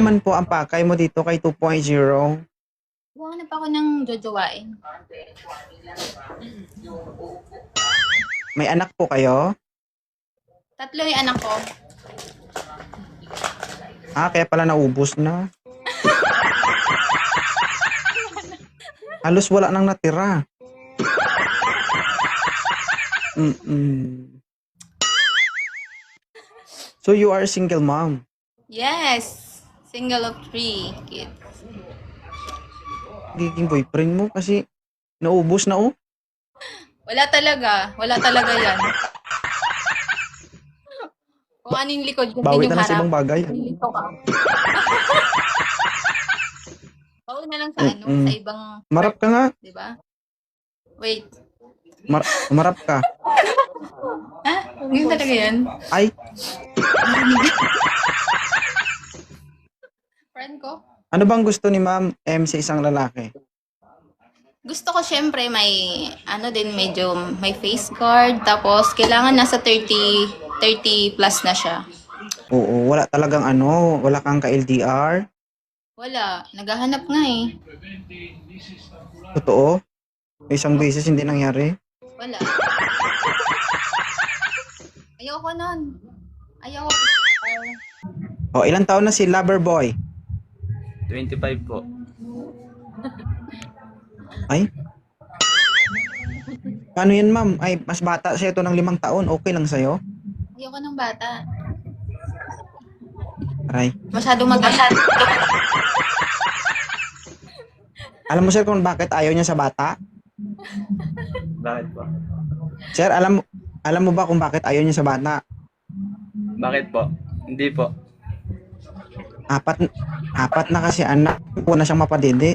naman po ang pakay mo dito kay 2.0? Huwanap ako ng jojowain. May anak po kayo? 3 yung anak ko. Kaya pala naubos na. Halos wala nang natira. So you are a single mom? Yes! Single of 3 kids. Giging boyfriend mo kasi naubos na oh. Wala talaga. Wala talaga yan. Kung ano yung likod, kung Bawi din yung na lang sa harap. ibang bagay. Dito ka. Bawi na lang sa ano, sa ibang, Marap ka nga. di ba? Wait. Marap ka. Yun talaga yan? Ay, Friend ko? ano bang gusto ni Ma'am M sa isang lalaki? Gusto ko syempre may, ano din, medyo may face guard. Tapos, kailangan nasa 30 plus na siya. Oo, wala talagang wala kang ka-LDR. Wala. Naghahanap nga eh. Totoo? Isang beses hindi nangyari. Wala. Ayoko nun. Ayoko. Ilang taon na si Loverboy? 25 po. Ay? Paano yan, Ma'am? Ay, mas bata siya ito ng 5 taon. Okay lang sa'yo? Ayoko ng bata. Aray. Masyadong Alam mo, sir, kung bakit ayaw niya sa bata? Bakit po? Sir, alam mo ba kung bakit ayaw niya sa bata? Bakit po? Hindi po. Apat na kasi anak. Una siyang mapadede.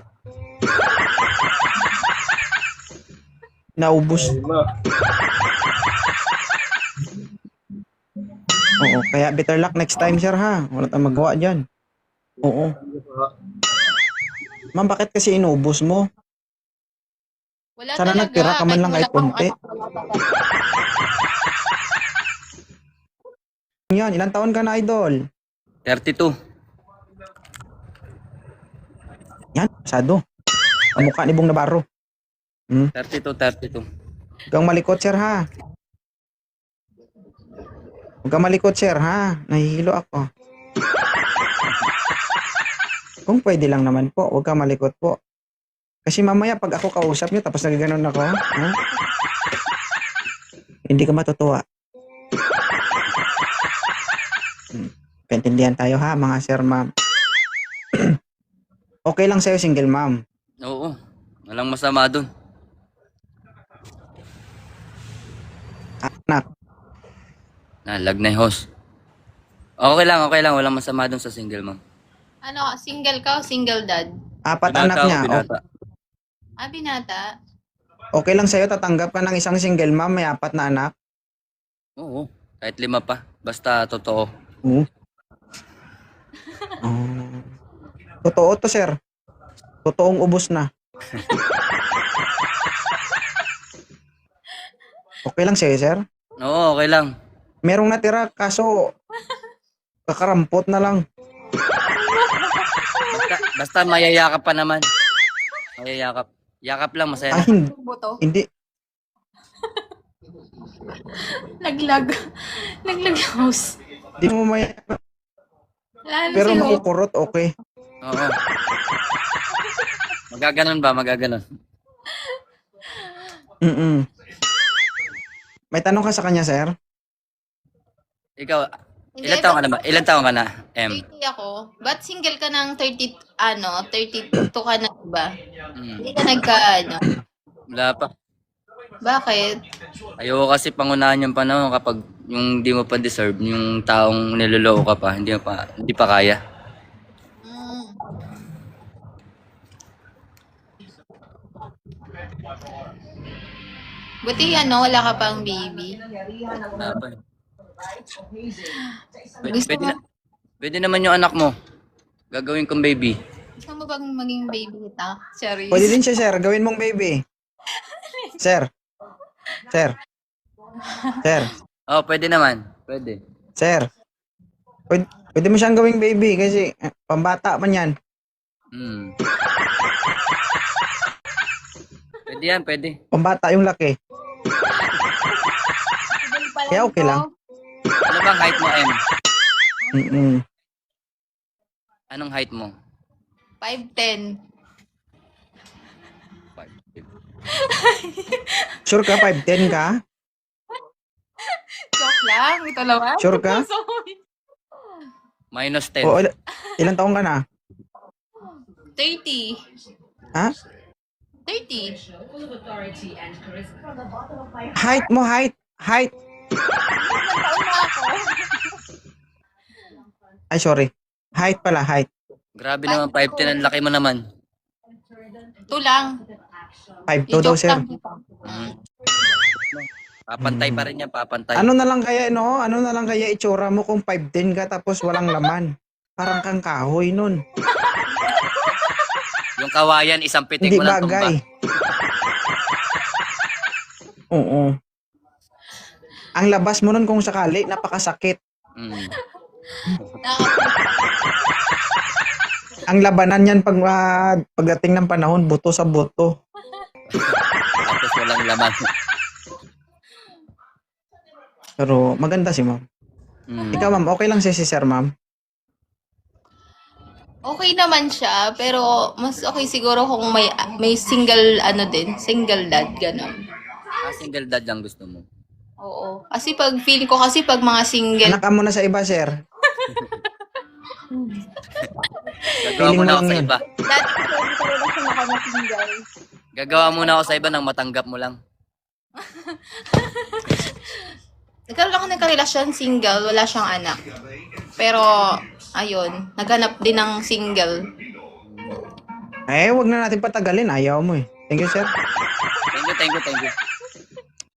Naubos. Oo, kaya better luck next time, sir, ha? Wala tayong magawa dyan. Oo. Ma'am, bakit kasi inubos mo? Wala Sana talaga. nagtira ka man lang Kahit kahit konti. wala pang anak. Yan, ilang taon ka na, idol? 32. Yan, pasado. Ang mukha ni Bong Navarro. 32. Huwag kang malikot, sir, ha? Huwag kang malikot, sir, ha? Nahihilo ako. Kung pwede lang naman po, huwag kang malikot po. Kasi mamaya pag ako kausap nyo, tapos nagaganon ako, ha? Hindi ka matutuwa. Kaintindihan tayo, ha, mga sir, ma'am. Okay lang sa'yo, single ma'am. Oo. Walang masama dun. Anak, Lag na yung host. Okay lang. Walang masama dun sa single mom. Ano, single ka o single dad? 4 anak Binata niya. o binata? Binata. Okay lang sa'yo, tatanggap ka ng isang single ma'am, may 4 na anak. Oo. Kahit 5 pa. Basta totoo. Oo. Totoo to, sir. Totoong ubos na. Okay lang sa'yo, sir? Oo, okay lang. Merong natira, kaso kakarampot na lang. Basta mayayakap pa naman. Mayayakap. Yakap lang, masaya na. Buto. Hindi. Naglag. Naglag yung house. Hindi mo may... Lalo Pero sa'yo. makukurot, okay. Oo. Magaganon ba? Magaganon. May tanong ka sa kanya, sir? Ikaw, Hindi, ilan taon ka na ba? Ilan taon ka na, M? 30 ako. Ba't single ka ng 32 ka na ba? Hindi ka Wala pa. Bakit? Ayoko kasi pangunahan yung panahon kapag yung hindi mo pa deserve, yung taong niloloko ka pa, hindi pa kaya. Buti wala ka pang baby. Wala pa eh. Gusto mo, Pwede naman yung anak mo. Gagawin kong baby. gusto mo bang maging baby kita? Cherries. Pwede din siya, sir. Gawin mong baby. Sir. Sir. Sir. Oh, pwede naman. Pwede. Sir. Pwede mo siyang gawing baby kasi pambata man yan. Hmm. Pwede yan, pwede. Pambata yung laki. Sigal pa Kaya okay to. lang. Ano bang height mo, M? Mm-mm. Anong height mo? 5'10". Sure ka? 5'10 ka? Joke lang. Ito naman. Sure ka? Minus 10. O, ilang taong ka na? 30. Ha? 30. Height mo, height. Height. Ilang taon na ako? Ay, sorry. Height pala, height. Grabe naman, 5'10 ang laki mo naman. Ito lang. 5'2 daw, I-joke sir. lang. Hmm. Papantay pa rin yan, papantay. Ano na lang kaya, no? Ano na lang kaya itsura mo kung 5'10 ka tapos walang laman? Parang kang kahoy nun. Yung kawayan, isang pitik Hindi mo lang tumba. bagay. Oo. Ang labas mo nun kung sakali, napakasakit. Hmm. Ang labanan yan pagdating ng panahon, buto sa buto. Tapos walang laman. Pero maganda si ma'am. Hmm. Ikaw ma'am, okay lang si sir ma'am? Okay naman siya, pero mas okay siguro kung may single single dad ganun. Single dad lang gusto mo. Oo. Kasi feeling ko kasi pag mga single, Anak ka muna sa iba, sir. Gagawa Feeling muna mo ako lang sa yun. iba. dati ko talaga siya na single. Gagawa muna ako sa iba nang matanggap mo lang. Nagkaroon ako ng karelasyon single, wala siyang anak. Pero, ayun, naghanap din ng single. Eh, wag na natin patagalin. Ayaw mo eh. Thank you, sir. Thank you, thank you, thank you.